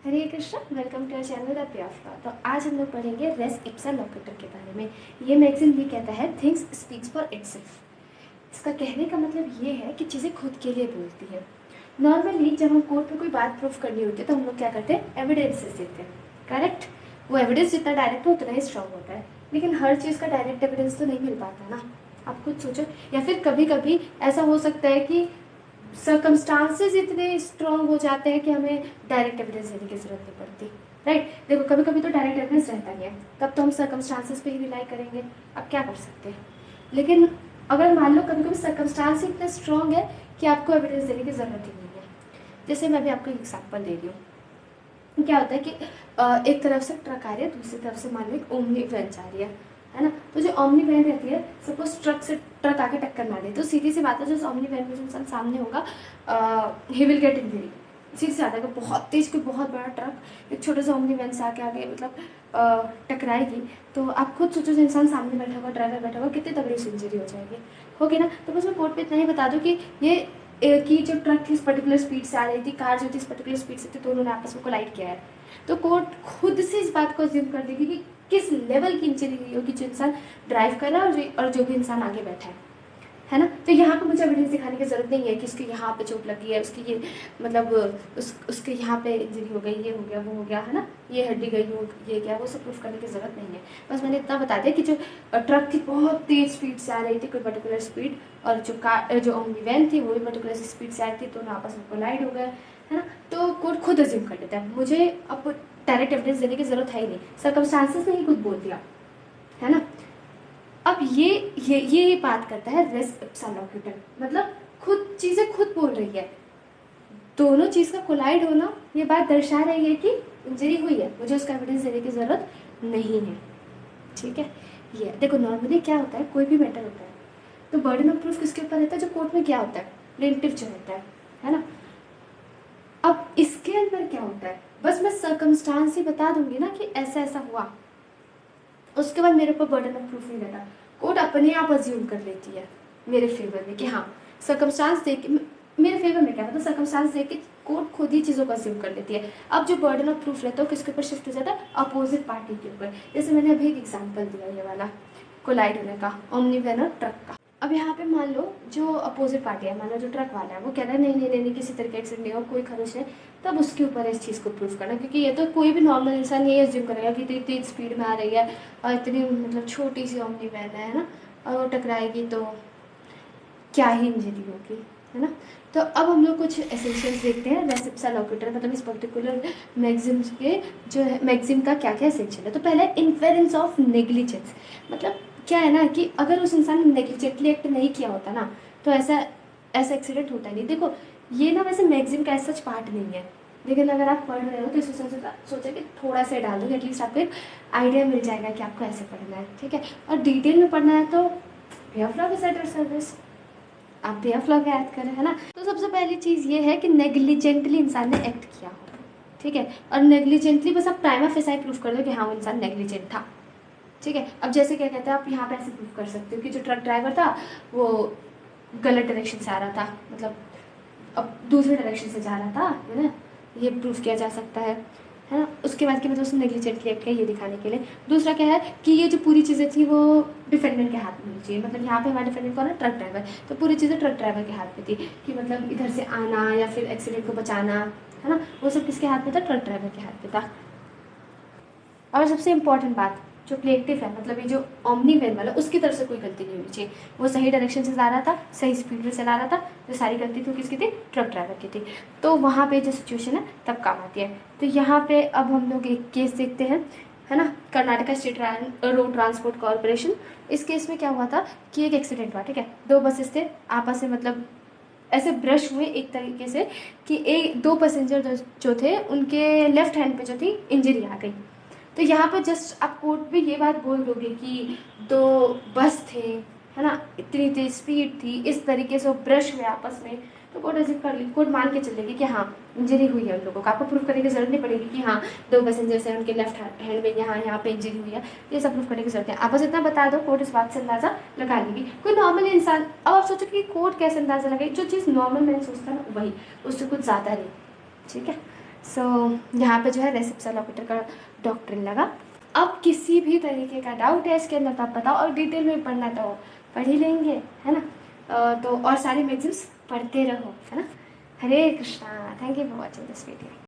Hare Krishna, welcome to our channel the pure flow. तो आज हम लोग पढ़ेंगे रेस इप्सा लोकेटर के बारे में। ये मैगजीन भी कहता है थिंग्स स्पीक्स फॉर इटसेल्फ। इसका कहने का मतलब ये है कि चीज़ें खुद के लिए बोलती है। नॉर्मली जब हम कोर्ट में कोई बात प्रूफ करनी होती है तो हम लोग क्या करते हैं, एविडेंसेस देते हैं। करेक्ट। वो एविडेंस जितना डायरेक्ट हो उतना ही स्ट्रांग होता है, लेकिन हर चीज़ का डायरेक्ट एविडेंस तो नहीं मिल पाता ना। आप खुद सोचो। या फिर कभी कभी ऐसा हो सकता है कि सर्कमस्टांसेस इतने स्ट्रॉन्ग हो जाते हैं कि हमें डायरेक्ट एविडेंस देने की जरूरत नहीं पड़ती। राइट। देखो, कभी कभी तो डायरेक्ट एविडेंस रहता ही है, तब तो हम सर्कमस्टांसेस पे ही रिलाई करेंगे। अब क्या कर सकते हैं। लेकिन अगर मान लो कभी कभी सर्कमस्टांस इतने स्ट्रॉन्ग है कि आपको एविडेंस देने की जरूरत ही नहीं है। जैसे मैं भी आपको एक एग्जाम्पल दे रही हूँ। क्या होता है कि एक तरफ से ट्रक आ रही है, दूसरी तरफ से मान लो एक ओमनी वैन जा रही है ना। तो जो ओमनी वैन रहती है, सपोज ट्रक आके टक्कर मार दे, तो सीधी सी बात है जो ओमनी वैन में जो इंसान सामने होगा, ही विल गेट इंजरी। सीधी सी बात है, बहुत तेज कोई बहुत बड़ा ट्रक एक छोटे से ओमनी वैन से आगे मतलब टकराएगी, तो आप खुद सोचो जो इंसान सामने बैठा हुआ, ड्राइवर बैठा हुआ, कितनी तगड़ी सी इंजरी हो जाएगी, होगी ना। तो बस मैं कोर्ट पे इतना ही बता दूँ कि ये कि जो ट्रक थी इस पर्टिकुलर स्पीड से आ रही थी, कार जो थी इस पर्टिकुलर स्पीड से थी, दोनों ने आपस में कोलाइड किया है। तो कोर्ट खुद से इस बात को अज्यूम कर देगी कि किस लेवल की इंजरी हुई होगी जो इंसान ड्राइव कर रहा है और जो भी इंसान आगे बैठा है ना। तो यहाँ पे मुझे एविडेंस दिखाने की जरूरत नहीं है कि इसके यहाँ पे चोट लगी है, उसकी ये मतलब उसके यहाँ पे इंजरी हो गई, ये हो गया, वो हो गया, है ना, ये हड्डी गई हो, ये क्या, वो सब प्रूफ करने की जरूरत नहीं है। बस मैंने इतना बता दिया कि जो ट्रक थी बहुत तेज स्पीड से आ रही थी, कोई पर्टिकुलर स्पीड, और जो ओमनी वैन थी वो भी पर्टिकुलर स्पीड से आ रही थी, दोनों आपस में कोलाइड हो गए, है ना। तो कोर्ट खुद अज्यूम कर लेता है, मुझे अब डायरेक्ट एविडेंस देने की जरूरत है ही नहीं, सर्कमस्टांसेस ने ही खुद बोल दिया, है ना। अब ये बात करता है रेस इप्सा लोकेटर, मतलब खुद चीजें खुद बोल रही है, दोनों चीज का कोलाइड होना ये बात दर्शा रही है कि इंजरी हुई है, मुझे उसका एविडेंस देने की जरूरत नहीं है। ठीक है। ये देखो, नॉर्मली क्या होता है, कोई भी मैटर होता है तो बर्डन ऑफ प्रूफ किसके ऊपर रहता है, जो कोर्ट में क्या होता है, प्लेंटिफ जो रहता है ना। अब इसके अंदर क्या होता है, बस मैं सर्कमस्टांस ही बता दूंगी ना कि ऐसा ऐसा हुआ, उसके बाद मेरे ऊपर बर्डन ऑफ प्रूफ नहीं रहता। कोर्ट अपने आप अज्यूम कर लेती है मेरे फेवर में कि हाँ सर्कमस्टांस देख के, मेरे फेवर में क्या मतलब सर्कमस्टांस देख के कोर्ट खुद ही चीज़ों को अज्यूम कर लेती है। अब जो बर्डन ऑफ प्रूफ रहता है किसके ऊपर शिफ्ट हो जाता है, अपोजिट पार्टी के ऊपर। जैसे मैंने अभी एक एग्जाम्पल दिया ये वाला कोलाइड होने का, ओमनी वैन और ट्रक का। अब यहाँ पे मान लो जो अपोजिट पार्टी है, मान लो जो ट्रक वाला है वो कह रहा है नहीं नहीं नहीं, नहीं किसी तरह का एक्सीडेंट नहीं और कोई खरोच नहीं, तब उसके ऊपर इस चीज़ को प्रूव करना, क्योंकि ये तो कोई भी नॉर्मल इंसान ये अज्यूम करेगा कि इतनी तेज स्पीड में आ रही है और इतनी मतलब छोटी सी ओमनी वैन है ना, और वो टकराएगी तो क्या ही इंजरी होगी, है ना। तो अब हम लोग कुछ एसेंशियल्स देखते हैं रेस इप्सा लोकेटर, मतलब इस पर्टिकुलर मैगजीम के जो है, मैगजीम का क्या क्या एसेंशियल है। तो पहले इन्फेरेंस ऑफ नेग्लिजेंस, मतलब क्या है ना कि अगर उस इंसान ने नेग्लिजेंटली एक्ट नहीं किया होता ना तो ऐसा एक्सीडेंट होता नहीं। देखो, ये ना वैसे मैगजीम का ऐसा पार्ट नहीं है, लेकिन अगर आप पढ़ रहे हो तो इस सोचा कि थोड़ा सा डाल दूँगी, एटलीस्ट आपको एक आइडिया मिल जाएगा कि आपको ऐसे पढ़ना है। ठीक है। और डिटेल में पढ़ना है तो प्योर फ्लॉ की साइड सर्विस, आप प्योर फ्लॉ का याद करें, है ना। तो सबसे पहली चीज़ ये है कि नेग्लिजेंटली इंसान ने एक्ट किया हो। ठीक है। और नेग्लिजेंटली बस आप प्राइमा फेसाई प्रूफ कर दो कि हाँ वो इंसान नेग्लिजेंट था। ठीक है। अब जैसे क्या कहते हैं, आप यहाँ पे ऐसे प्रूफ कर सकते हो कि जो ट्रक ड्राइवर था वो गलत डायरेक्शन से आ रहा था, मतलब अब दूसरे डायरेक्शन से जा रहा था, है ना, ये प्रूफ किया जा सकता है ना। उसके बाद कि मतलब उसने नेग्लिजेंटली एक्ट किया ये दिखाने के लिए। दूसरा क्या है कि ये जो पूरी चीज़ें थी वो डिफेंडेंट के हाथ में होनी चाहिए, मतलब यहाँ पे हमारा डिफेंडेंट कौन है, ट्रक ड्राइवर, तो पूरी चीज़ें ट्रक ड्राइवर के हाथ में थी कि मतलब इधर से आना या फिर एक्सीडेंट को बचाना, है ना, वो सब किसके हाथ में था, ट्रक ड्राइवर के हाथ में था। और सबसे इम्पॉर्टेंट बात, जो प्लेटिव है मतलब ये जो ओमनी वैन वाला, उसकी तरफ से कोई गलती नहीं होनी चाहिए, वो सही डायरेक्शन से जा रहा था, सही स्पीड में चला रहा था, जो सारी गलती थी किसकी थी, ट्रक ड्राइवर की थी। तो वहाँ पे जो सिचुएशन है तब काम आती है। तो यहाँ पे अब हम लोग एक केस देखते हैं, है ना, Karnataka state road transport corporation. इस केस में क्या हुआ था कि एक एक्सीडेंट हुआ। ठीक है। दो बसेस थे आपस में, मतलब ऐसे ब्रश हुए एक तरीके से कि एक दो पैसेंजर जो थे उनके लेफ्ट हैंड पे जो थी इंजरी आ गई। तो यहाँ पर जस्ट आप कोर्ट में ये बात बोल दोगे कि दो बस थे, है ना, इतनी तेज स्पीड थी, इस तरीके से वो ब्रश हुए आपस में, तो कोर्ट ऐसे कर ली, कोर्ट मान के चलेगी कि हाँ इंजरी हुई है उन लोगों को। आपको प्रूफ करने की जरूरत नहीं पड़ेगी कि हाँ दो पैसेंजर्स हैं, उनके लेफ्ट हैंड में यहाँ पे इंजरी हुई है, ये सब प्रूफ करने की जरूरत है। आप बस इतना बता दो, कोर्ट इस बात से अंदाजा लगा लेगी। कोई नॉर्मल इंसान, अब आप सोचो कि कोर्ट कैसे अंदाजा लगाए, जो चीज़ नॉर्मल मैंने सोचता ना वही, उससे कुछ ज़्यादा नहीं। ठीक है। सो यहाँ पे जो है रेस इप्सा लोकेटर का डॉक्ट्रिन लगा। अब किसी भी तरीके का डाउट है इसके अंदर तो आप बताओ, और डिटेल में पढ़ना तो पढ़ ही लेंगे, है ना। तो और सारी मैगजीन्स पढ़ते रहो, है ना। Hare Krishna, thank you for watching this video.